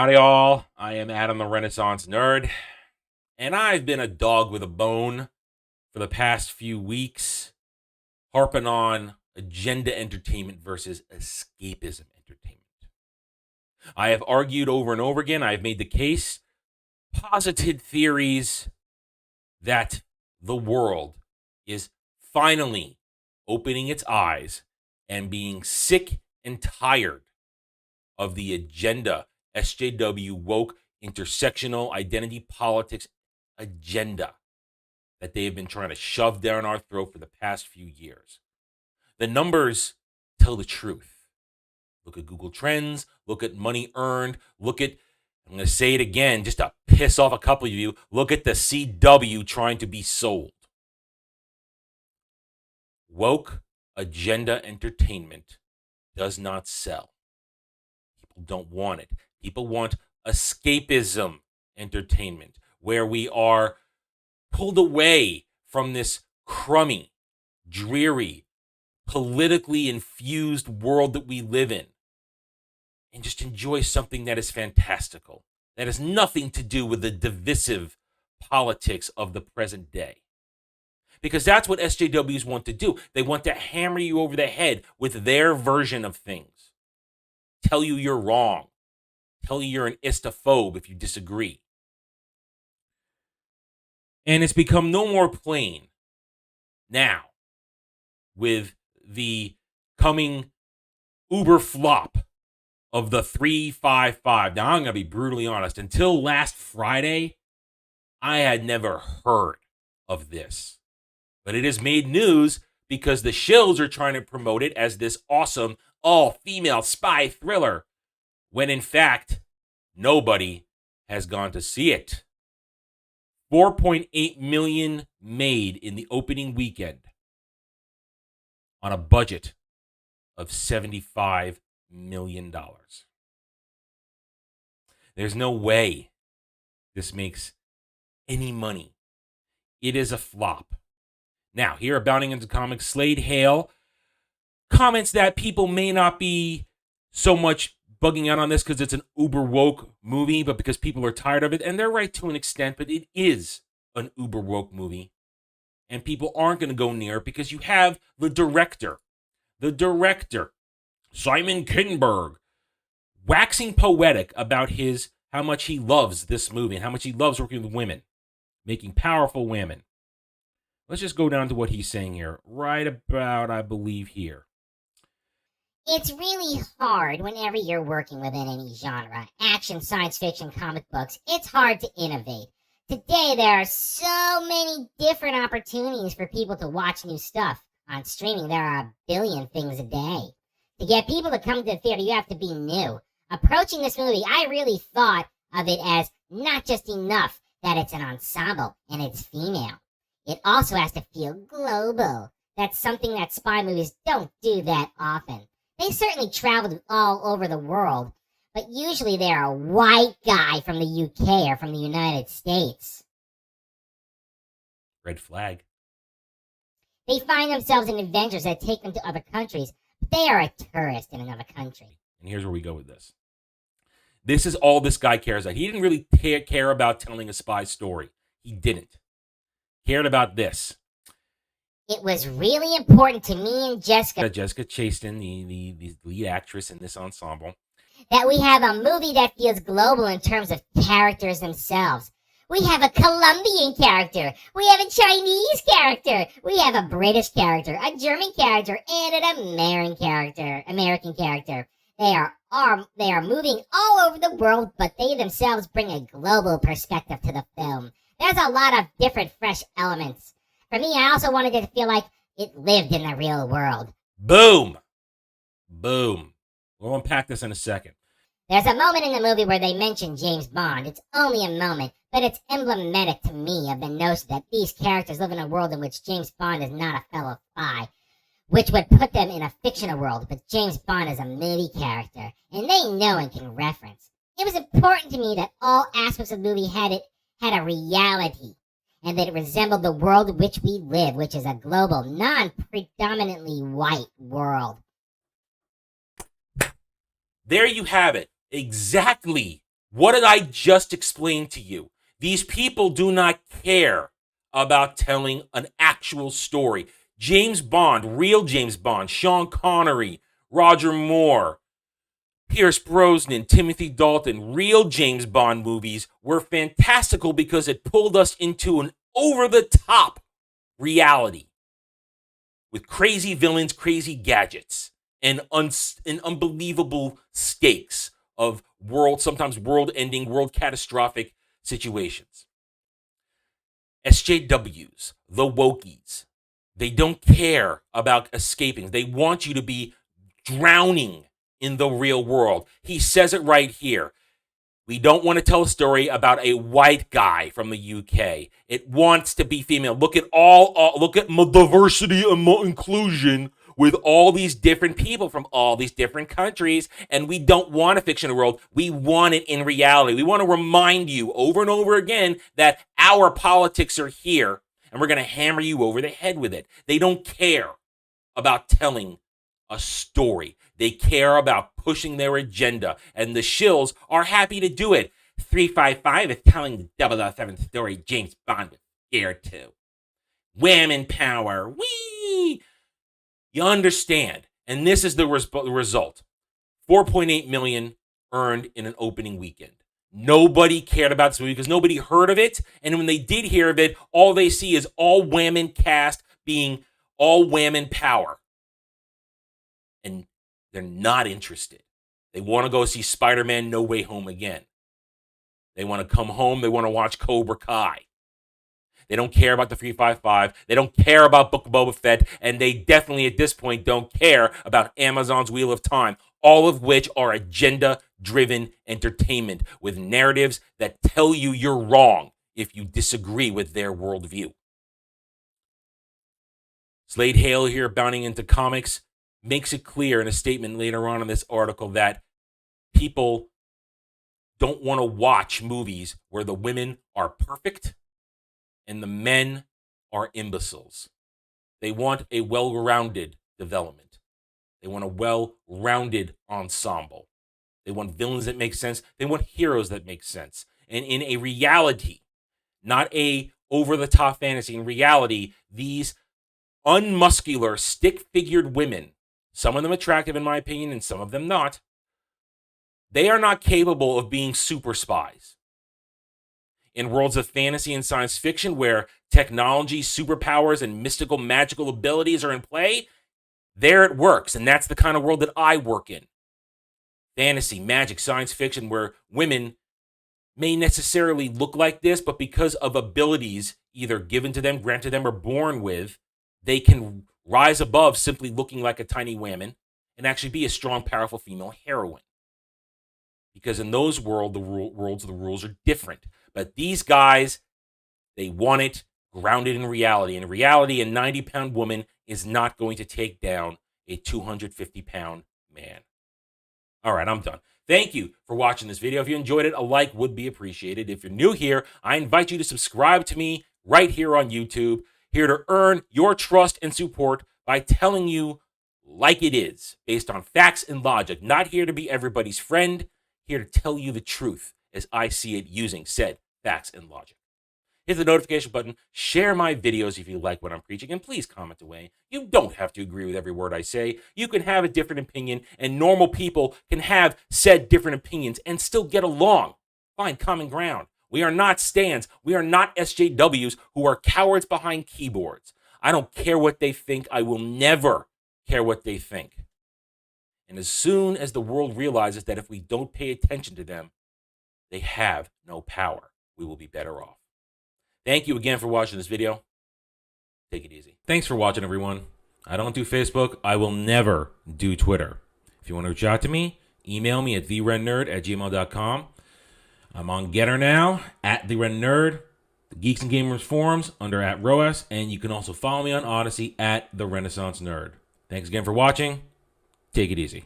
Howdy, all. I am Adam the Renaissance Nerd, and I've been a dog with a bone for the past few weeks, harping on agenda entertainment versus escapism entertainment. I have argued over and over again, I have made the case, posited theories that the world is finally opening its eyes and being sick and tired of the agenda SJW woke intersectional identity politics agenda that they have been trying to shove down our throat for the past few years. The numbers tell the truth. Look at Google Trends, look at money earned, look at, I'm going to say it again just to piss off a couple of you, look at the CW trying to be sold. Woke agenda entertainment does not sell. People don't want it. People want escapism entertainment, where we are pulled away from this crummy, dreary, politically infused world that we live in and just enjoy something that is fantastical, that has nothing to do with the divisive politics of the present day. Because that's what SJWs want to do. They want to hammer you over the head with their version of things. Tell you you're wrong. Tell you you're an istophobe if you disagree. And it's become no more plain now with the coming uber flop of the 355. Now, I'm going to be brutally honest. Until last Friday, I had never heard of this. But it has made news because the shills are trying to promote it as this awesome all-female spy thriller, when in fact, nobody has gone to see it. 4.8 million made in the opening weekend on a budget of $75 million. There's no way this makes any money. It is a flop. Now, here at Bounding into Comics, Slade Hale comments that people may not be so much bugging out on this because it's an uber woke movie, but because people are tired of it. And they're right to an extent, but it is an uber woke movie. And people aren't going to go near it because you have the director, Simon Kinberg, waxing poetic about how much he loves this movie and how much he loves working with women, making powerful women. Let's just go down to what he's saying here, right about, I believe, here. It's really hard whenever you're working within any genre, action, science fiction, comic books. It's hard to innovate. Today, there are so many different opportunities for people to watch new stuff. On streaming, there are a billion things a day. To get people to come to the theater, you have to be new. Approaching this movie, I really thought of it as not just enough that it's an ensemble and it's female. It also has to feel global. That's something that spy movies don't do that often. They certainly traveled all over the world, but usually they're a white guy from the UK or from the United States. Red flag. They find themselves in adventures that take them to other countries, but they are a tourist in another country. And here's where we go with this. This is all this guy cares about. He didn't really care about telling a spy story. He didn't. Cared about this. It was really important to me and Jessica Chastain, the lead actress in this ensemble, that we have a movie that feels global in terms of characters themselves. We have a Colombian character. We have a Chinese character. We have a British character, a German character, and an American character. They are moving all over the world, but they themselves bring a global perspective to the film. There's a lot of different, fresh elements. For me, I also wanted it to feel like it lived in the real world. Boom. We'll unpack this in a second. There's a moment in the movie where they mention James Bond. It's only a moment, but it's emblematic to me of the notion that these characters live in a world in which James Bond is not a fellow spy, which would put them in a fictional world, but James Bond is a movie character, and they know and can reference. It was important to me that all aspects of the movie had a reality, and that it resembled the world in which we live, which is a global, non-predominantly white world. There you have it. Exactly What did I just explain to you? These people do not care about telling an actual story. James Bond, real James Bond, Sean Connery, Roger Moore, Pierce Brosnan, Timothy Dalton, real James Bond movies were fantastical because it pulled us into an over-the-top reality with crazy villains, crazy gadgets, and unbelievable stakes of sometimes world-ending, world-catastrophic situations. SJWs, the wokies, they don't care about escaping. They want you to be drowning in the real world. He says it right here. We don't want to tell a story about a white guy from the UK. It wants to be female. Look at diversity and inclusion with all these different people from all these different countries. And we don't want a fictional world. We want it in reality. We want to remind you over and over again that our politics are here and we're going to hammer you over the head with it. They don't care about telling a story. They care about pushing their agenda, and the shills are happy to do it. 355 is telling the 007 story James Bond was scared to. Women power. Whee! You understand. And this is the result. 4.8 million earned in an opening weekend. Nobody cared about this movie because nobody heard of it. And when they did hear of it, all they see is all women cast being all women power. And they're not interested. They want to go see Spider-Man No Way Home again. They want to come home. They want to watch Cobra Kai. They don't care about the 355. They don't care about Book of Boba Fett. And they definitely at this point don't care about Amazon's Wheel of Time. All of which are agenda-driven entertainment with narratives that tell you you're wrong if you disagree with their worldview. Slade Hale here, bounding into comics, makes it clear in a statement later on in this article that people don't want to watch movies where the women are perfect and the men are imbeciles. They want a well-rounded development. They want a well-rounded ensemble. They want villains that make sense. They want heroes that make sense. And in a reality, not a over-the-top fantasy, in reality, these unmuscular, stick-figured women, some of them attractive in my opinion and some of them not, they are not capable of being super spies. In worlds of fantasy and science fiction where technology, superpowers, and mystical magical abilities are in play, there it works, and that's the kind of world that I work in. Fantasy, magic, science fiction, where women may necessarily look like this, but because of abilities either given to them, granted them, or born with, they can rise above simply looking like a tiny woman and actually be a strong, powerful female heroine. Because in those worlds, the rules are different. But these guys, they want it grounded in reality. In reality, a 90-pound woman is not going to take down a 250-pound man. All right, I'm done. Thank you for watching this video. If you enjoyed it, a like would be appreciated. If you're new here, I invite you to subscribe to me right here on YouTube. Here to earn your trust and support by telling you like it is, based on facts and logic. Not here to be everybody's friend, here to tell you the truth as I see it using said facts and logic. Hit the notification button, share my videos if you like what I'm preaching, and please comment away. You don't have to agree with every word I say. You can have a different opinion, and normal people can have said different opinions and still get along. Find common ground. We are not stands. We are not SJWs who are cowards behind keyboards. I don't care what they think. I will never care what they think. And as soon as the world realizes that if we don't pay attention to them, they have no power, we will be better off. Thank you again for watching this video. Take it easy. Thanks for watching, everyone. I don't do Facebook. I will never do Twitter. If you want to reach out to me, email me at therennerd@gmail.com. I'm on Getter now, at The Ren Nerd, the Geeks and Gamers forums under @ROAS, and you can also follow me on Odyssey at The Renaissance Nerd. Thanks again for watching. Take it easy.